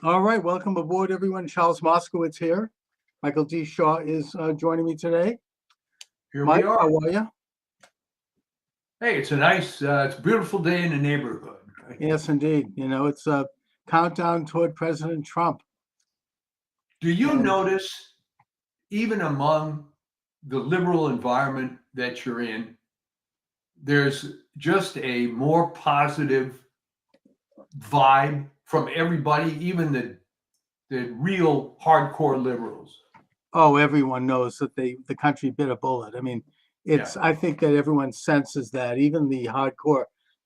All right, welcome aboard, everyone. Charles Moskowitz here. Michael D. Shaw is joining me today. Here we Mike, are. how are you? Hey, it's a beautiful day in the neighborhood. Right? Yes, indeed. You know, it's a countdown toward President Trump. Do you And notice, even among the liberal environment that you're in, there's just a more positive vibe from everybody, even the real hardcore liberals. oh, everyone knows that the country bit a bullet. I mean, Yeah, I think that everyone senses that, even the hardcore.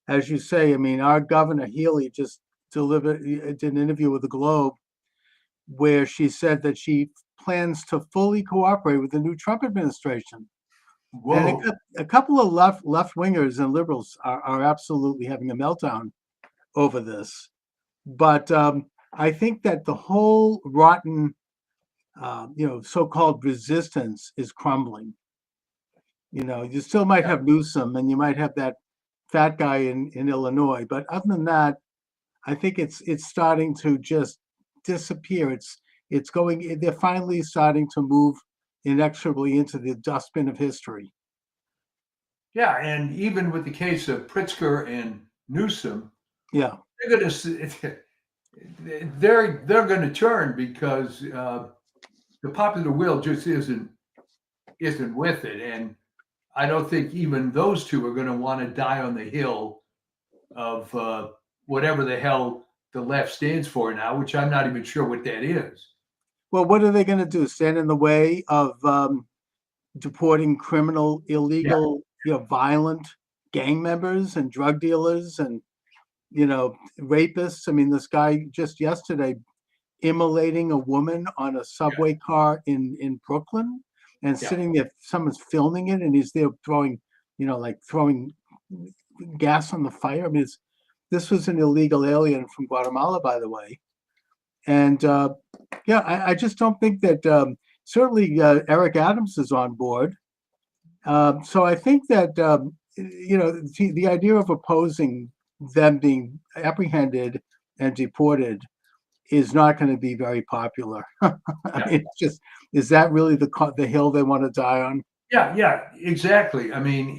As you say, I mean, our Governor Healy just did an interview with the Globe where she said that she plans to fully cooperate with the new Trump administration. And whoa. a couple of left wingers and liberals are absolutely having a meltdown over this. But I think that the whole rotten, so-called resistance is crumbling. You know, you still might Yeah, have Newsom and you might have that fat guy in Illinois, but other than that, I think it's starting to just disappear. It's going. They're finally starting to move inexorably into the dustbin of history. yeah, and even with the case of Pritzker and Newsom, Yeah. they're going to they're going to turn because the popular will just isn't with it, and I don't think even those two are going to want to die on the hill of whatever the hell the left stands for now, which I'm not even sure what that is. Well, what are they going to do? Stand in the way of deporting criminal, Yeah, illegal, violent gang members and drug dealers and rapists? I mean, this guy just yesterday immolating a woman on a yeah, subway car in Brooklyn and yeah, sitting there. Someone's filming it, and he's there throwing, like throwing gas on the fire. I mean, this was an illegal alien from Guatemala, by the way. And yeah, I just don't think that certainly Eric Adams is on board. So I think that the idea of opposing them being apprehended and deported is not going to be very popular. I yeah, mean, it's just, is that really the hill they want to die on? yeah, yeah, exactly. I mean,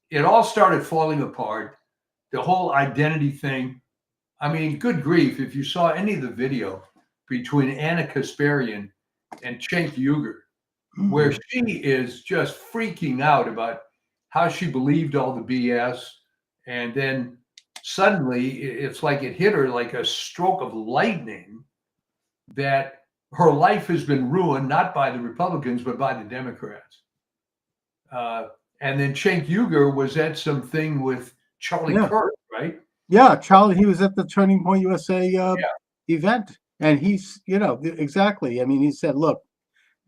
it all started falling apart. The whole identity thing. I mean, good grief! If you saw any of the video between Anna Kasparian and Cenk Uygur, where Mhm. she is just freaking out about how she believed all the BS. And then suddenly it's like it hit her like a stroke of lightning that her life has been ruined, not by the Republicans, but by the Democrats. Uh, and then Cenk Uygur was at something with Charlie Yeah, Kirk, right? yeah. Charlie, he was at the Turning Point USA Yeah, event, and he's, exactly. I mean, he said, look,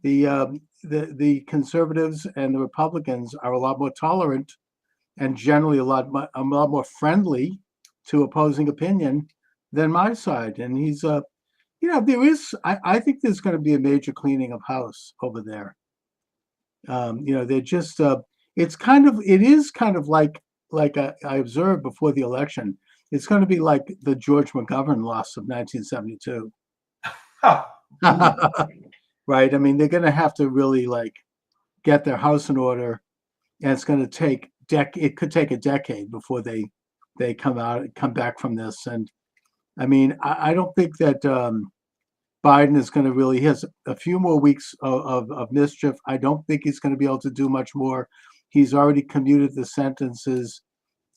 the conservatives and the Republicans are a lot more tolerant and generally a lot more friendly to opposing opinion than my side. And he's there is I think there's going to be a major cleaning of house over there. They're just it is kind of like I observed before the election. It's going to be like the George McGovern loss of 1972. huh. Ooh. Right? I mean, they're going to have to really like get their house in order, and it's going to take it could take a decade before they come back from this. And I mean, I don't think that Biden is going to really, he has a few more weeks of mischief. I don't think he's going to be able to do much more. He's already commuted the sentences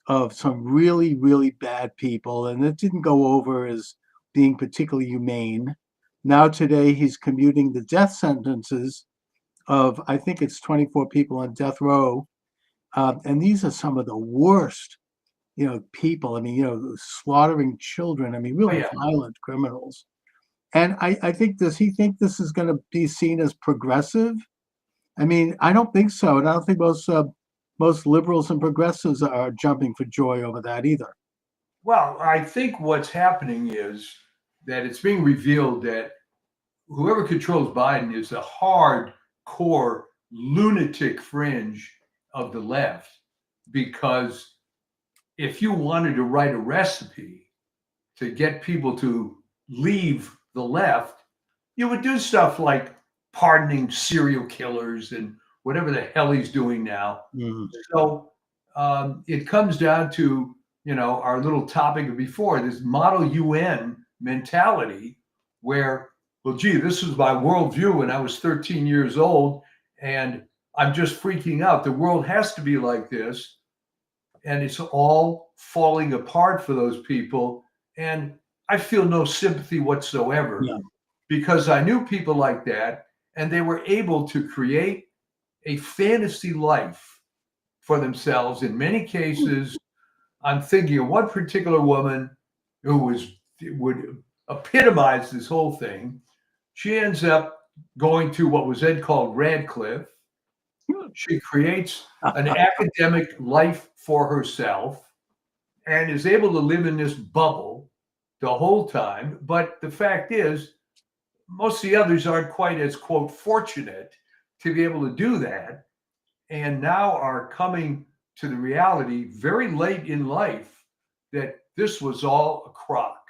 of some really, really bad people, and it didn't go over as being particularly humane. Now, today, he's commuting the death sentences of, I think it's 24 people on death row. And these are some of the worst, people. I mean, slaughtering children. I mean, Oh really yeah. violent criminals. And I think, does he think this is going to be seen as progressive? I mean, I don't think so. And I don't think most liberals and progressives are jumping for joy over that either. Well, I think what's happening is that it's being revealed that whoever controls Biden is the hardcore lunatic fringe of the left. Because if you wanted to write a recipe to get people to leave the left, you would do stuff like pardoning serial killers and whatever the hell he's doing now. Mhm. So it comes down to, our little topic before, this model UN mentality where, well, gee, this was my worldview when I was 13 years old, and I'm just freaking out. The world has to be like this. And it's all falling apart for those people. And I feel no sympathy whatsoever Yeah. because I knew people like that, and they were able to create a fantasy life for themselves. In many cases, I'm thinking of one particular woman who would epitomize this whole thing. She ends up going to what was then called Radcliffe. She creates an academic life for herself and is able to live in this bubble the whole time. But the fact is, most of the others aren't quite as, quote, fortunate to be able to do that, and now are coming to the reality very late in life that this was all a crock.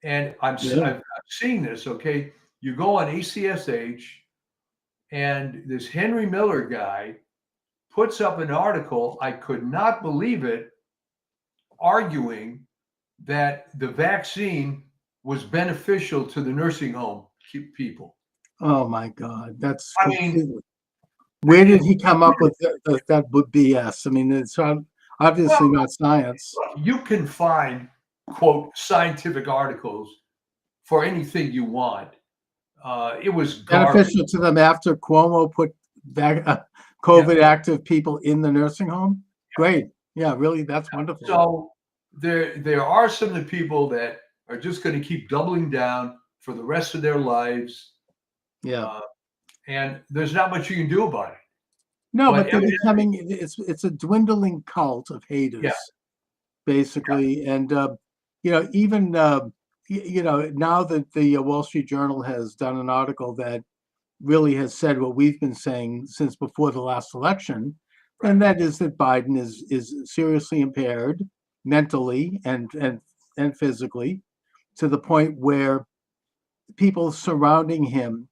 And I'm seeing this, okay? You go on ACSH, and this Henry Miller guy puts up an article, I could not believe it, arguing that the vaccine was beneficial to the nursing home people. Oh my God, that's I mean, completely. Where did he come up with that BS? I mean, it's obviously not science. You can find, quote, scientific articles for anything you want. It was garbage. Beneficial to them after Cuomo put COVID active people in the nursing home. Great, yeah, really, that's wonderful. So there are some of the people that are just going to keep doubling down for the rest of their lives. Yeah. And there's not much you can do about it. No, but they're becoming, it's a dwindling cult of haters, basically. And, even, now that the Wall Street Journal has done an article that really has said what we've been saying since before the last election, and that is that Biden is seriously impaired mentally and physically, to the point where people surrounding him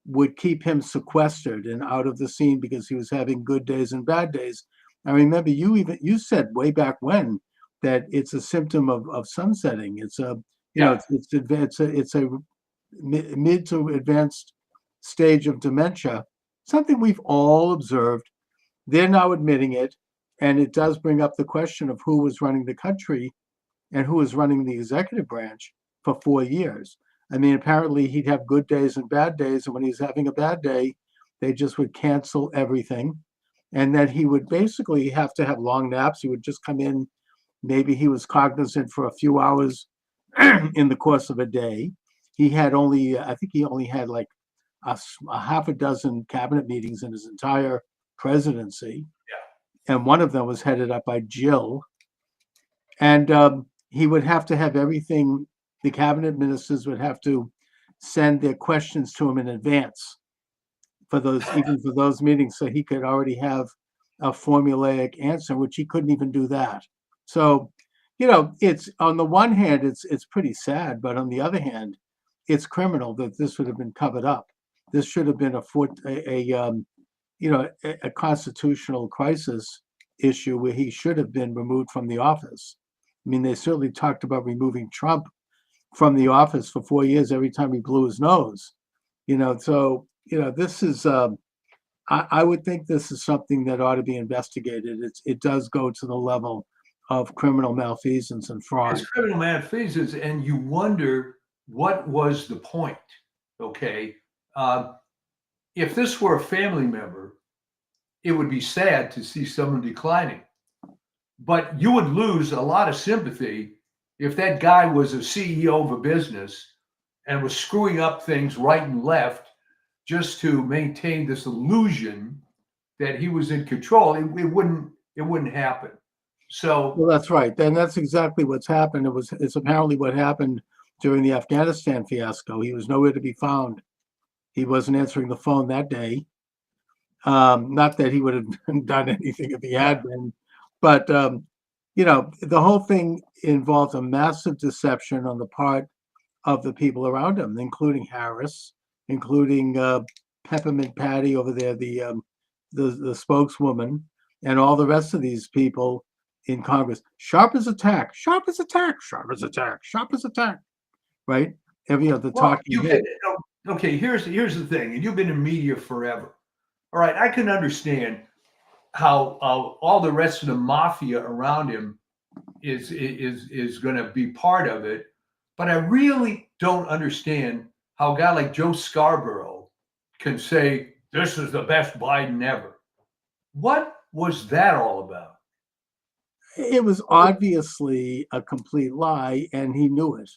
would keep him sequestered and out of the scene because he was having good days and bad days. I remember you said way back when that it's a symptom of sunsetting. It's a it's a mid to advanced stage of dementia, something we've all observed. They're now admitting it, and it does bring up the question of who was running the country and who was running the executive branch for 4 years. I mean, apparently he'd have good days and bad days, and when he's having a bad day, they just would cancel everything. And then he would basically have to have long naps. He would just come in, maybe he was cognizant for a few hours in the course of a day. I think he only had like a half a dozen cabinet meetings in his entire presidency. And one of them was headed up by Jill. And he would have to have everything. The cabinet ministers would have to send their questions to him in advance for those meetings, so he could already have a formulaic answer, which he couldn't even do that. So, it's on the one hand, it's pretty sad, but on the other hand, it's criminal that this would have been covered up. This should have been a constitutional crisis issue where he should have been removed from the office. I mean, they certainly talked about removing Trump from the office for 4 years every time he blew his nose. This is I would think this is something that ought to be investigated. It does go to the level of criminal malfeasance and fraud. It's criminal malfeasance, and you wonder what was the point. Okay, if this were a family member, it would be sad to see someone declining, but you would lose a lot of sympathy if that guy was a CEO of a business and was screwing up things right and left just to maintain this illusion that he was in control. It wouldn't happen. So, well, that's right. And that's exactly what's happened. It's apparently what happened during the Afghanistan fiasco. He was nowhere to be found. He wasn't answering the phone that day. Not that he would have done anything if he had been, but the whole thing involved a massive deception on the part of the people around him, including Harris, including Peppermint Patty over there, the spokeswoman, and all the rest of these people in Congress. Sharp as attack, sharp as attack, sharp as attack, sharp as attack. Right? Every other Well, talking head. okay. Here's the thing, and you've been in media forever. All right, I can understand how all the rest of the mafia around him is going to be part of it, but I really don't understand how a guy like Joe Scarborough can say this is the best Biden ever. What was that all about? It was obviously a complete lie, and he knew it.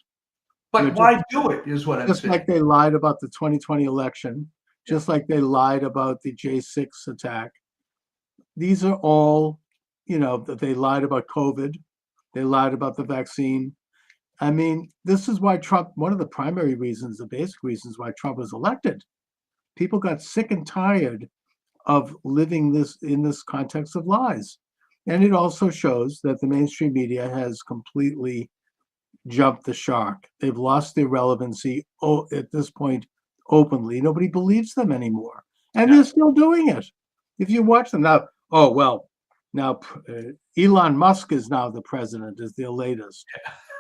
But why do it is what I'm Just saying. like they lied about the 2020 election, just like they lied about the J6 attack. These are all, that they lied about COVID. They lied about the vaccine. I mean, this is why Trump, one of the primary reasons, the basic reasons why Trump was elected. People got sick and tired of living in this context of lies. And it also shows that the mainstream media has completely jumped the shark. They've lost their relevancy at this point openly. Nobody believes them anymore. And they're still doing it. If you watch them now, now Elon Musk is now the president, is their latest.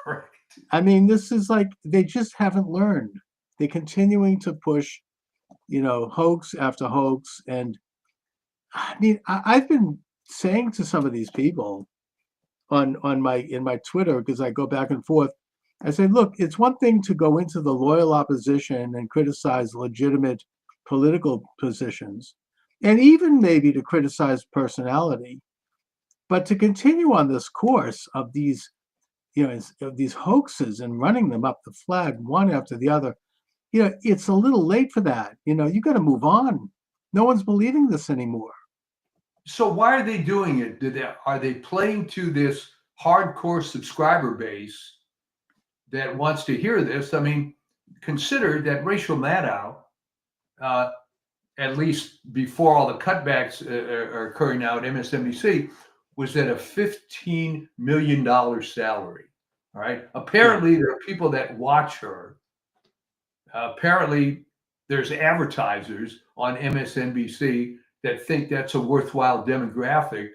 Right. I mean, this is like, they just haven't learned. They're continuing to push, hoax after hoax. And I mean, I've been saying to some of these people in my Twitter, because I go back and forth, I say, look, it's one thing to go into the loyal opposition and criticize legitimate political positions, and even maybe to criticize personality, but to continue on this course of these, of these hoaxes and running them up the flag one after the other, it's a little late for that. You got to move on. No one's believing this anymore. So why are they doing it? Are they playing to this hardcore subscriber base that wants to hear this? I mean, consider that Rachel Maddow, at least before all the cutbacks are occurring now at MSNBC, was at a $15 million salary. All right. Apparently, there are people that watch her. Apparently, there's advertisers on MSNBC that think that's a worthwhile demographic.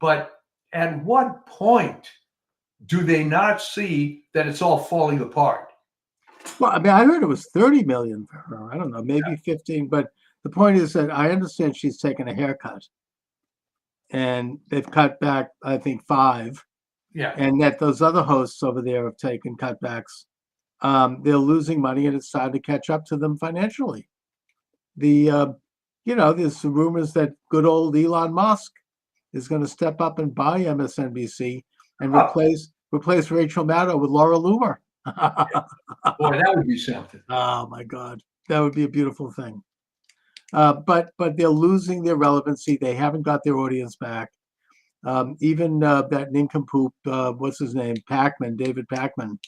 But at what point do they not see that it's all falling apart? Well, I mean, I heard it was 30 million for her. I don't know, maybe 15. But the point is that I understand she's taken a haircut, and they've cut back, I think, 5. Yeah. And that those other hosts over there have taken cutbacks. They're losing money, and it's time to catch up to them financially. There's some rumors that good old Elon Musk is going to step up and buy MSNBC and replace Rachel Maddow with Laura Loomer. Boy, that would be something. Oh my God, that would be a beautiful thing. But they're losing their relevancy. They haven't got their audience back. Even that nincompoop, what's his name, David Pakman,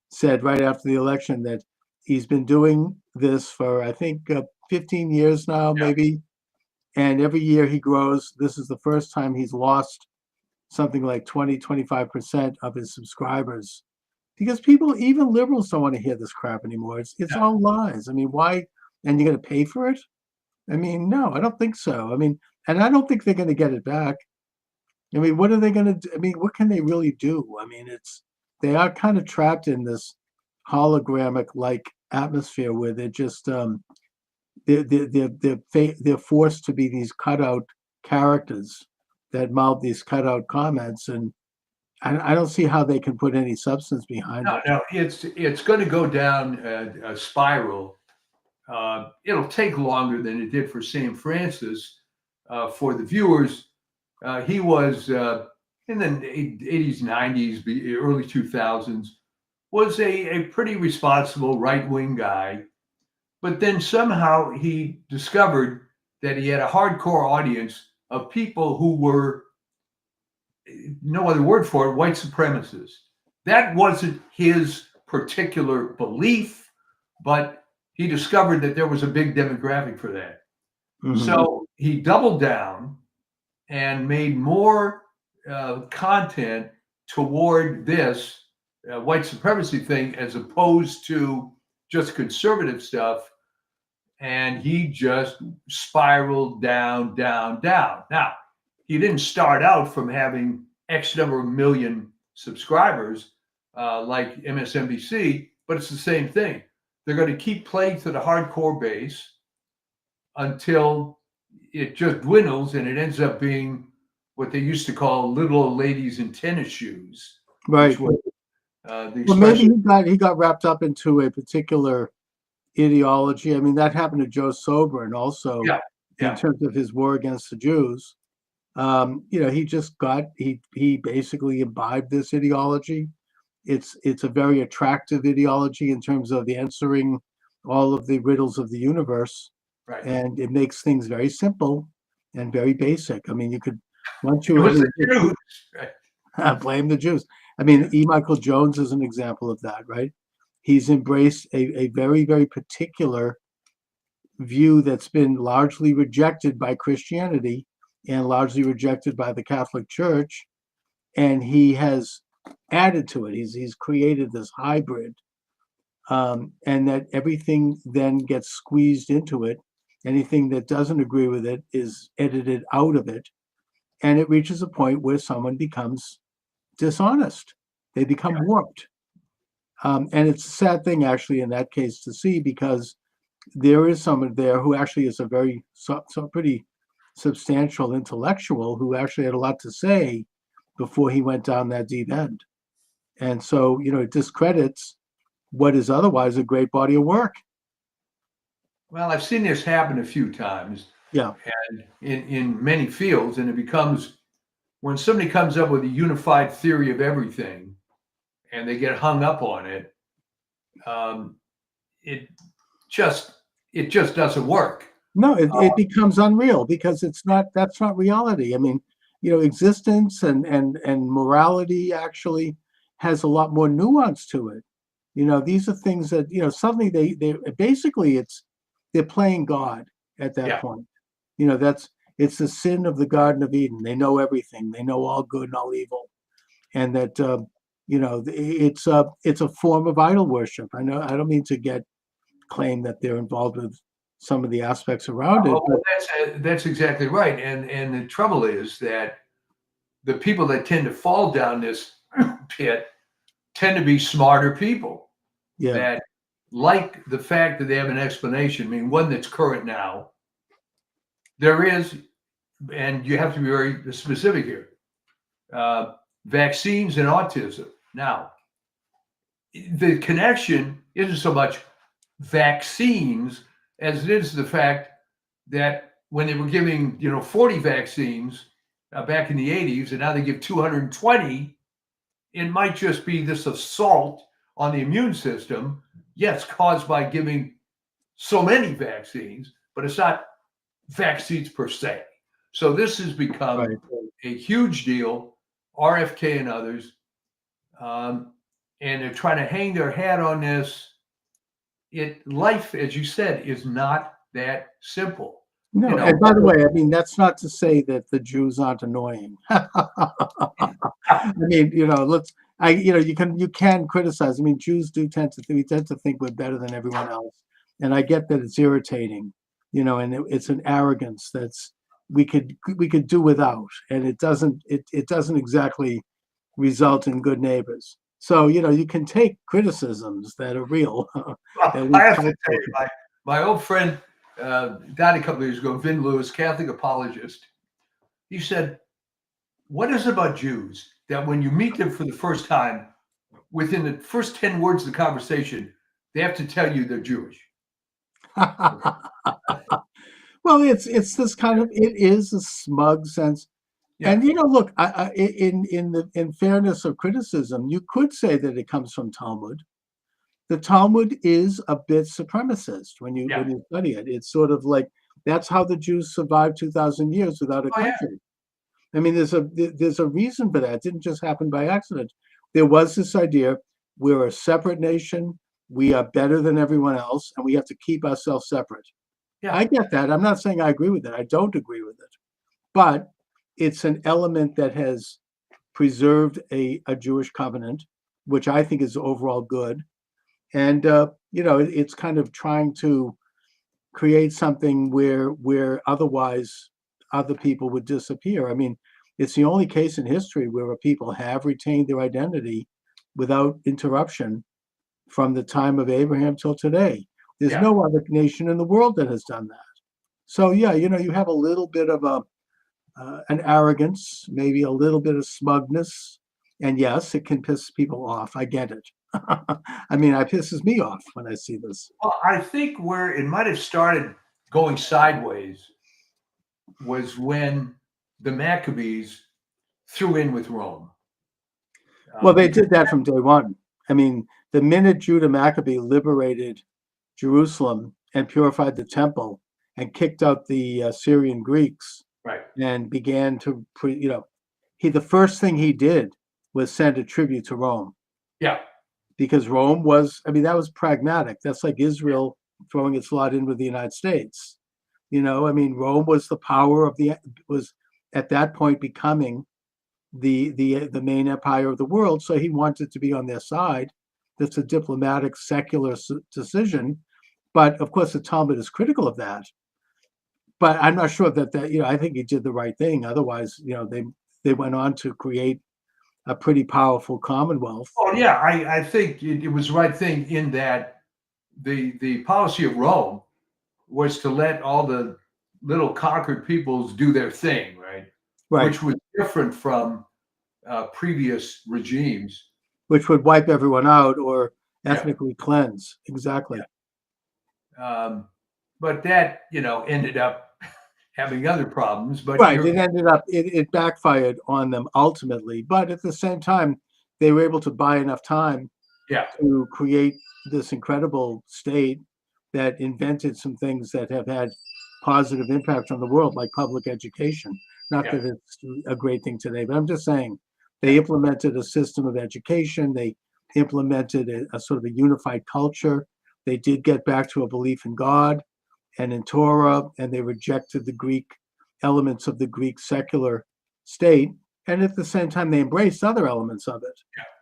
said right after the election that he's been doing this for, I think, 15 years now, maybe. And every year he grows. This is the first time he's lost something like 20-25% of his subscribers, because people, even liberals, don't want to hear this crap anymore. It's all lies. I mean, why? And you're going to pay for it? I mean, no, I don't think so. I mean, and I don't think they're going to get it back. I mean, what are they going to do? I mean, what can they really do? I mean, they are kind of trapped in this hologramic like atmosphere where they're just they're forced to be these cutout characters that mouth these cutout comments, and I don't see how they can put any substance behind it. No, it's going to go down a spiral. It'll take longer than it did for Sam Francis. For the viewers, he was in the 80s, 90s, early 2000s, was a pretty responsible right-wing guy. But then somehow he discovered that he had a hardcore audience of people who were, no other word for it, white supremacists. That wasn't his particular belief, but he discovered that there was a big demographic for that. Mm-hmm. So he doubled down and made more content toward this white supremacy thing as opposed to just conservative stuff. And he just spiraled down, down, down. Now, he didn't start out from having X number of million subscribers like MSNBC, but it's the same thing. They're going to keep playing to the hardcore base until it just dwindles and it ends up being what they used to call little old ladies in tennis shoes. Right. Was, well, maybe he got wrapped up into a particular ideology. I mean, that happened to Joe Sobran also in terms of his war against the Jews. He basically imbibed this ideology. It's a very attractive ideology in terms of answering all of the riddles of the universe. Right. And it makes things very simple and very basic. I mean, you could blame the Jews. I mean, E. Michael Jones is an example of that, right? He's embraced a very, very particular view that's been largely rejected by Christianity and largely rejected by the Catholic Church. And he has added to it. He's created this hybrid, and that everything then gets squeezed into it. Anything that doesn't agree with it is edited out of it. And it reaches a point where someone becomes dishonest. They become warped. And it's a sad thing, actually, in that case to see, because there is someone there who actually is a pretty substantial intellectual who actually had a lot to say before he went down that deep end. And so, it discredits what is otherwise a great body of work. Well, I've seen this happen a few times. Yeah. And in many fields, and it becomes when somebody comes up with a unified theory of everything and they get hung up on it, it just doesn't work. No, it becomes unreal because that's not reality. I mean, existence and morality actually has a lot more nuance to it. These are things that, suddenly they basically they're playing God at that point. It's the sin of the Garden of Eden. They know everything. They know all good and all evil. And that, it's a form of idol worship. I don't mean to claim that they're involved with some of the aspects around it. But that's exactly right. And the trouble is that the people that tend to fall down this pit tend to be smarter people that like the fact that they have an explanation. I mean, one that's current now. There is, and you have to be very specific here, vaccines and autism. Now, the connection isn't so much vaccines as it is the fact that when they were giving 40 vaccines back in the 80s and now they give 220, it might just be this assault on the immune system, yes, caused by giving so many vaccines, but it's not vaccines per se. So this has become a huge deal, RFK and others, and they're trying to hang their hat on this. Life, as you said, is not that simple. No, and by the way, I mean, that's not to say that the Jews aren't annoying. I mean, you can criticize. I mean, Jews tend to think we're better than everyone else, and I get that it's irritating, and it's an arrogance that's we could do without, and it doesn't exactly result in good neighbors. So you can take criticisms that are real. I have to tell you, my old friend died a couple of years ago, Vin Lewis, Catholic apologist. He said, "What is it about Jews that when you meet them for the first time, within the first 10 words of the conversation, they have to tell you they're Jewish?" Well, it's this kind of, it is a smug sense. Yeah. And look, in fairness of criticism, you could say that it comes from Talmud. The Talmud is a bit supremacist when you study it. It's sort of like that's how the Jews survived 2,000 years without a country. I mean, there's a reason for that. It didn't just happen by accident. There was this idea: we're a separate nation. We are better than everyone else, and we have to keep ourselves separate. Yeah. I get that. I'm not saying I agree with it. I don't agree with it, but it's an element that has preserved a Jewish covenant which I think is overall good. And it's kind of trying to create something where otherwise other people would disappear. I mean, it's the only case in history where a people have retained their identity without interruption from the time of Abraham till today. There's Yeah. no other nation in the world that has done that. So yeah, you have a little bit of an arrogance, maybe a little bit of smugness, and yes, it can piss people off. I get it. I mean, it pisses me off when I see this. Well, I think where it might have started going sideways was when the Maccabees threw in with Rome. Well, they Because did that from day one. I mean, the minute Judah Maccabee liberated Jerusalem and purified the temple and kicked out the Syrian Greeks right, and began to, the first thing he did was send a tribute to Rome, yeah, because Rome was, I mean, that was pragmatic. That's like Israel throwing its lot in with the United States. I mean, Rome was the power was at that point becoming the main empire of the world. So he wanted to be on their side. That's a diplomatic, secular decision. But of course, the Talmud is critical of that. But I'm not sure that I think he did the right thing. Otherwise, they went on to create a pretty powerful commonwealth. oh yeah, I think it was the right thing in that the policy of Rome was to let all the little conquered peoples do their thing, right? Right. Which was different from previous regimes. Which would wipe everyone out or Yeah. ethnically cleanse. Exactly. But that, ended up having other problems. But Right. It ended up, it backfired on them ultimately. But at the same time, they were able to buy enough time yeah, to create this incredible state that invented some things that have had positive impact on the world, like public education. Not Yeah. that it's a great thing today, but I'm just saying they implemented a system of education. They implemented a sort of a unified culture. They did get back to a belief in God and in Torah, and they rejected the Greek elements of the Greek secular state. And at the same time, they embraced other elements of it.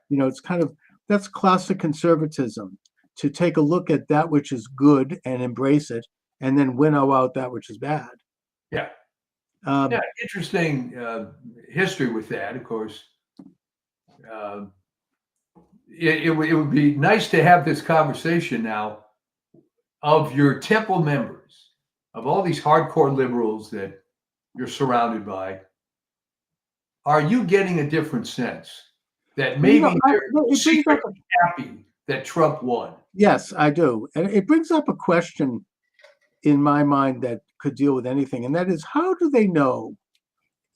It's kind of, that's classic conservatism, to take a look at that which is good and embrace it, and then winnow out that which is bad. yeah. Um, Yeah, interesting history with that, of course. It would be nice to have this conversation now of your temple members, of all these hardcore liberals that you're surrounded by. Are you getting a different sense that maybe they're it brings up secretly happy that Trump won? yes, I do. And it brings up a question in my mind that could deal with anything, and that is, how do they know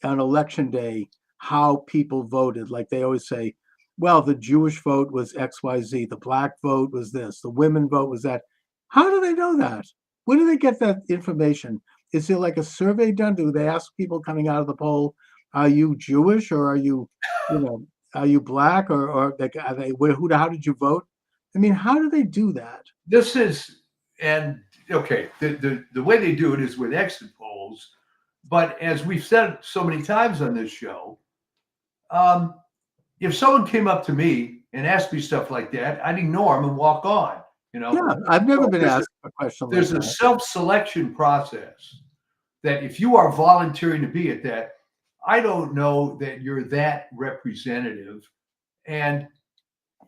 on election day how people voted? Like they always say, well, the Jewish vote was XYZ, the black vote was this, the women vote was that. How do they know that? Where do they get that information? Is there like a survey done? Do they ask people coming out of the poll, are you Jewish, or are you, are you black, or like, are they, how did you vote? I mean, how do they do that? This is, and okay, the way they do it is with exit polls. But as we've said so many times on this show, if someone came up to me and asked me stuff like that, I'd ignore them and walk on. Yeah, I've never been there's asked a question like There's a that. self-selection process that if you are volunteering to be at that, I don't know that you're that representative. And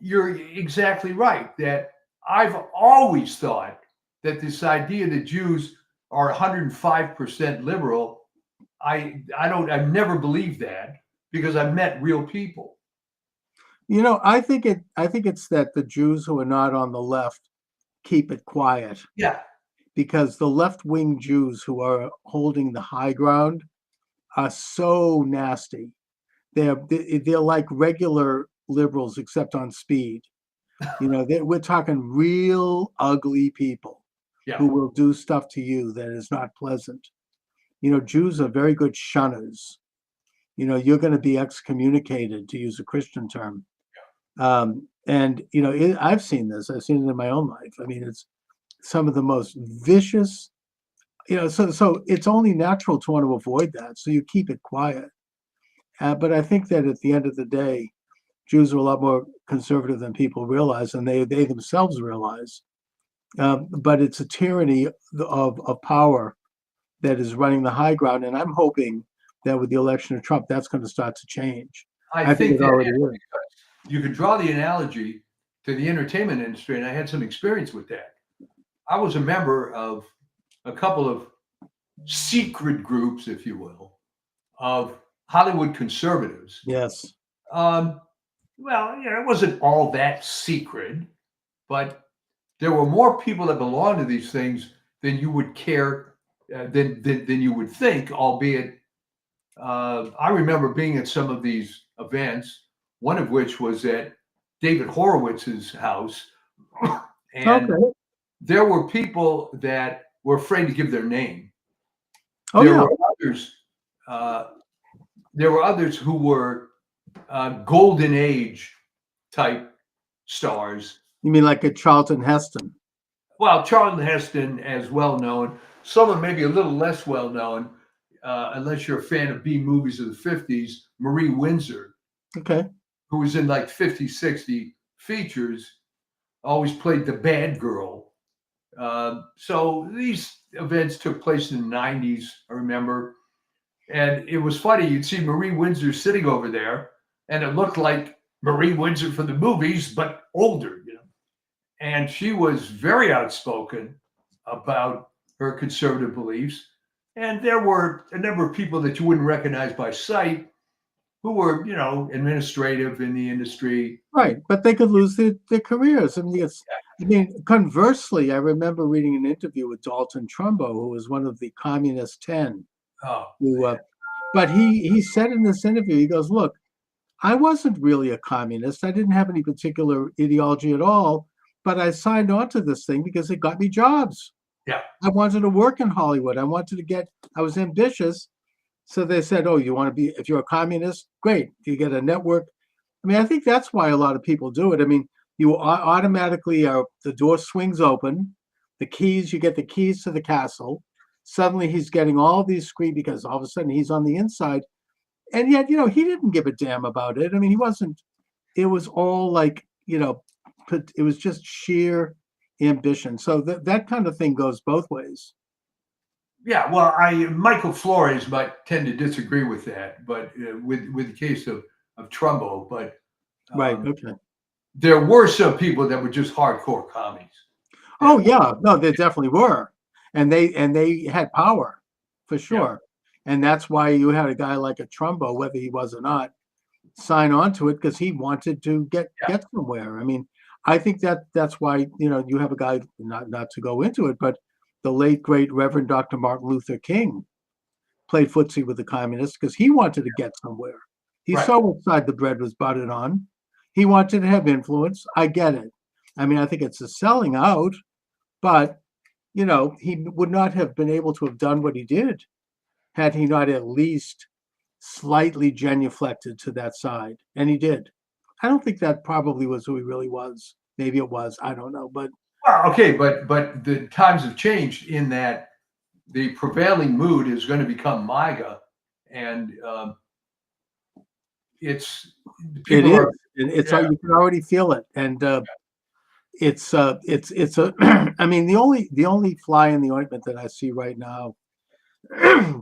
you're exactly right that I've always thought that this idea that Jews are 105% liberal, I've never believed that because I've met real people. I think it's that the Jews who are not on the left keep it quiet, Yeah. because the left-wing Jews who are holding the high ground are so nasty. They're like regular liberals except on speed. We're talking real ugly people Yeah. who will do stuff to you that is not pleasant. Jews are very good shunners. You're going to be excommunicated, to use a Christian term. And I've seen this. I've seen it in my own life. I mean, it's some of the most vicious. So it's only natural to want to avoid that. So you keep it quiet. But I think that at the end of the day, Jews are a lot more conservative than people realize, and they themselves realize. But it's a tyranny of power that is running the high ground, and I'm hoping that with the election of Trump, that's going to start to change. I I think think it that already is is. because you could draw the analogy to the entertainment industry, and I had some experience with that. I was a member of a couple of secret groups, if you will, of Hollywood conservatives. Yes. Um, well, it wasn't all that secret, but there were more people that belonged to these things than you would care, than you would think. Albeit, I remember being at some of these events, one of which was at David Horowitz's house, and Okay. there were people that were afraid to give their name. Oh There yeah. were others. Uh, there were others who were golden age type stars. You mean like a Charlton Heston? Well, Charlton Heston, as well known. Someone maybe a little less well known, unless you're a fan of B movies of the 50s, Marie Windsor, Okay. who was in like 50, 60 features, always played the bad girl. So these events took place in the 90s, I remember. And it was funny. You'd see Marie Windsor sitting over there, and it looked like Marie Windsor from the movies, but older, And she was very outspoken about her conservative beliefs. And there were a number of people that you wouldn't recognize by sight who were, administrative in the industry. Right, but they could lose their careers. I mean, conversely, I remember reading an interview with Dalton Trumbo, who was one of the Communist 10. Oh, But he said in this interview, he goes, "Look, I wasn't really a communist. I didn't have any particular ideology at all, but I signed on to this thing because it got me jobs. yeah. I wanted to work in Hollywood. I was ambitious. So they said, oh, you want to be, if you're a communist, great. You get a network. I mean, I think that's why a lot of people do it. I mean, you automatically the door swings open, you get the keys to the castle. Suddenly he's getting all these screens because all of a sudden he's on the inside. And yet, he didn't give a damn about it. I mean, it was all like, it was just sheer ambition. So that kind of thing goes both ways. Yeah, well, Michael Flores might tend to disagree with that, but with the case of Trumbo, but Right. Okay. there were some people that were just hardcore commies. Oh yeah, no, they definitely were, and they had power for sure, and that's why you had a guy like a Trumbo, whether he was or not, sign on to it because he wanted to get somewhere. I mean, I think that's why you have a guy, not to go into it, but the late great Reverend Dr. Martin Luther King played footsie with the communists because he wanted to get somewhere. He Right. saw what side the bread was buttered on. He wanted to have influence. I get it. I mean, I think it's a selling out, but he would not have been able to have done what he did had he not at least slightly genuflected to that side. And he did. I don't think that probably was who he really was. Maybe it was. I don't know. But Well, okay, but the times have changed in that the prevailing mood is going to become MAGA, and it's it people is. are It's yeah. You can already feel it. And it's a I mean, the only fly in the ointment that I see right now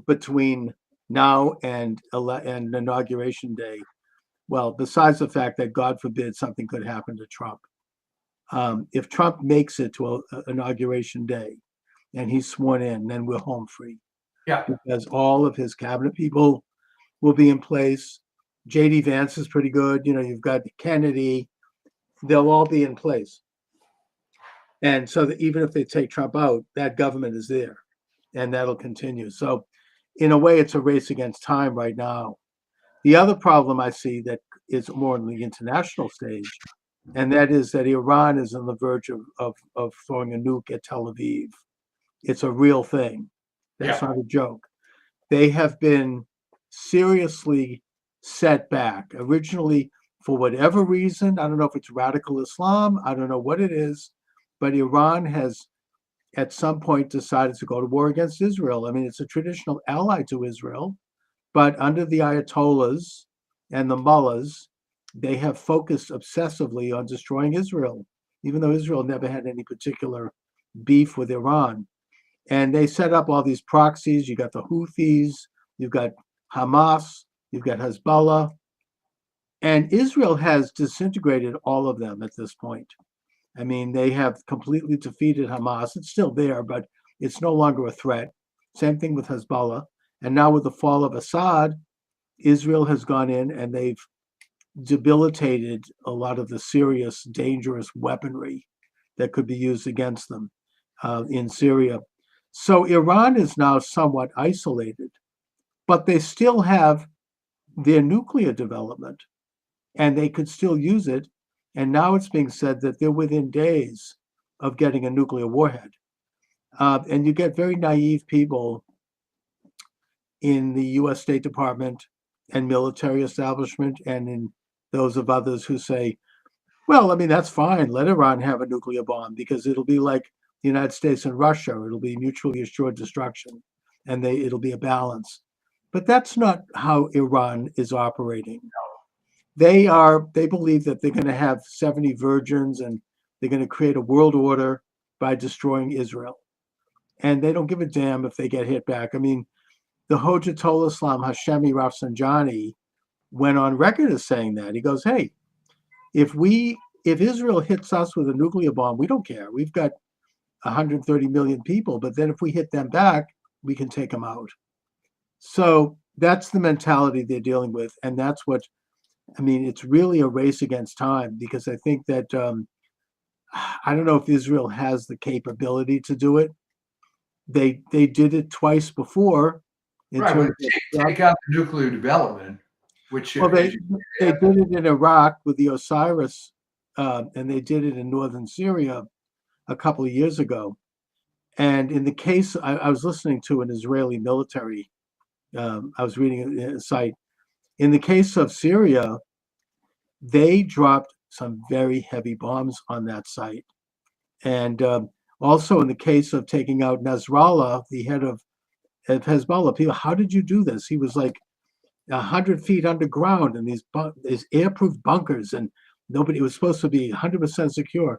between now and inauguration day, well, besides the fact that God forbid something could happen to Trump, if Trump makes it to inauguration day and he's sworn in, then we're home free Yeah, because all of his cabinet people will be in place. JD Vance is pretty good. You've got Kennedy. They'll all be in place. And so that even if they take Trump out, that government is there and that'll continue. So in a way, it's a race against time right now. The other problem I see that is more on the international stage, and that is that Iran is on the verge of throwing a nuke at Tel Aviv. It's a real thing. That's Yeah. not a joke. They have been seriously set back. Originally, for whatever reason, I don't know if it's radical Islam, I don't know what it is, but Iran has at some point decided to go to war against Israel. I mean, it's a traditional ally to Israel, but under the Ayatollahs and the mullahs, they have focused obsessively on destroying Israel, even though Israel never had any particular beef with Iran. And they set up all these proxies. You got the Houthis, you've got Hamas, you've got Hezbollah, and Israel has disintegrated all of them at this point. I mean, they have completely defeated Hamas. It's still there, but it's no longer a threat. Same thing with Hezbollah. And now with the fall of Assad, Israel has gone in and they've debilitated a lot of the serious, dangerous weaponry that could be used against them in Syria. So Iran is now somewhat isolated, but they still have their nuclear development and they could still use it. And now it's being said that they're within days of getting a nuclear warhead. And you get very naive people in the US State Department and military establishment and in those of others who say, well, I mean, that's fine. Let Iran have a nuclear bomb because it'll be like the United States and Russia. It'll be mutually assured destruction and it'll be a balance. But that's not how Iran is operating. They believe that they're going to have 70 virgins and they're going to create a world order by destroying Israel. And they don't give a damn if they get hit back. I mean, the Hojatollah Islam Hashemi Rafsanjani went on record as saying that. He goes, hey, if Israel hits us with a nuclear bomb, we don't care. We've got 130 million people, but then if we hit them back, we can take them out. So that's the mentality they're dealing with. And that's what, I mean, it's really a race against time because I think that, I don't know if Israel has the capability to do it. They did it twice before. Right, take out the nuclear development, which well, they did it in Iraq with the Osiris, and they did it in northern Syria a couple of years ago. And in the case, I was listening to an Israeli military, I was reading a site. In the case of Syria, they dropped some very heavy bombs on that site. And also in the case of taking out Nasrallah, the head of Hezbollah, people, how did you do this? He was like 100 feet underground in these airproof bunkers, and it was supposed to be 100% secure.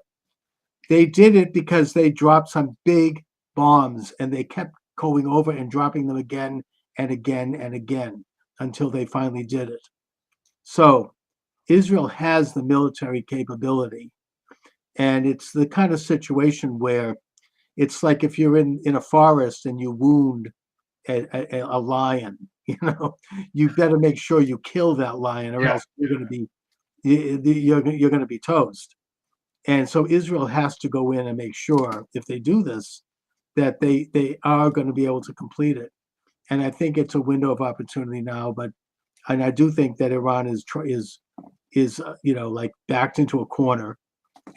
They did it because they dropped some big bombs, and they kept going over and dropping them again and again and again until they finally did it. So Israel has the military capability, and it's the kind of situation where it's like if you're in a forest and you wound a lion, you better make sure you kill that lion, or else you're going to be toast. And so Israel has to go in and make sure, if they do this, that they are going to be able to complete it. And I think it's a window of opportunity now. And I do think that Iran is like backed into a corner,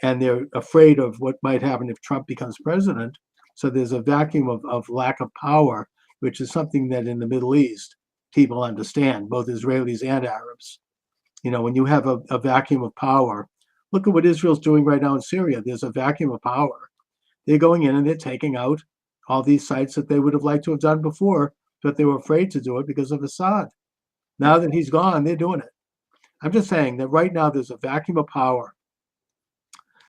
and they're afraid of what might happen if Trump becomes president. So there's a vacuum of lack of power, which is something that in the Middle East people understand, both Israelis and Arabs. When you have a vacuum of power, look at what Israel's doing right now in Syria. There's a vacuum of power. They're going in and they're taking out all these sites that they would have liked to have done before, but they were afraid to do it because of Assad. Now that he's gone, they're doing it. I'm just saying that right now there's a vacuum of power,